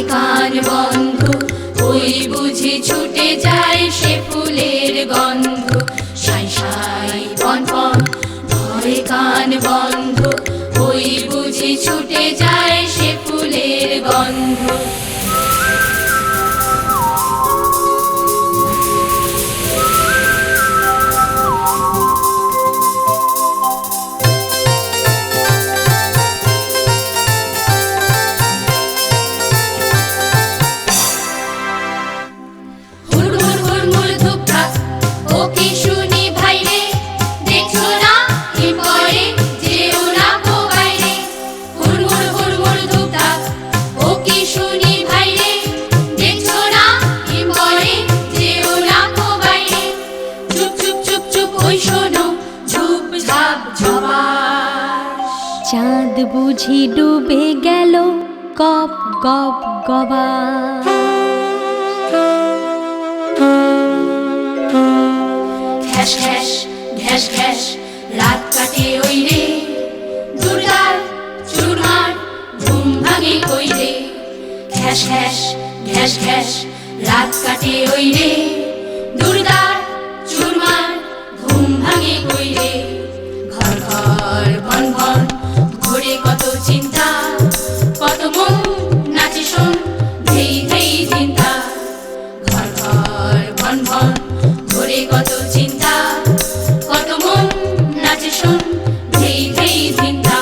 কান বন্ধ ওই বুঝি ছুটে যায় সে ফুলের গন্ধ সাই সাই পন পন ভয়ে কান বন্ধ ওই বুঝি ছুটে যায় সে ফুলের গন্ধ চাঁদ বুঝি ডুবে গেল গপ গপ গবা ঘ্যাস ঘ্যাস ঘ্যাস ঘ্যাস রাত কাটে ওই রে দুর্গার চুরমার ঘুম ভাঙে কই রে ঘ্যাস ঘ্যাস ঘ্যাস ঘ্যাস রাত কাটে ওই রে দুর্গার চুরমার ঘুম ভাঙে কই রে ঘর ঘর ভন ভন ঘোরে কত চিন্তা কত মন নাচে শোন ধেই ধেই চিন্তা ঘর ঘর ভন ভন ঘোরে কত চিন্তা কত মন নাচে শোন ধেই ধেই চিন্তা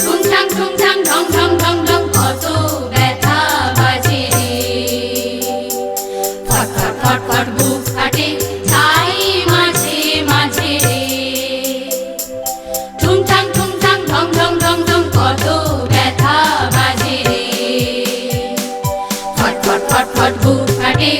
ঠুংঠাং ঠুংঠাং ঢং ঢং ঢং ঢং কত ব্যথা বাজে রে ফট ফট ফট ফট বুক কাটে তাই মাঝে মাঝে রে ঠুংঠাং ঠুংঠাং ঢং ঢং ঢং ঢং কত ব্যথা বাজে রে ফট ফট ফট ফট বুক কাটে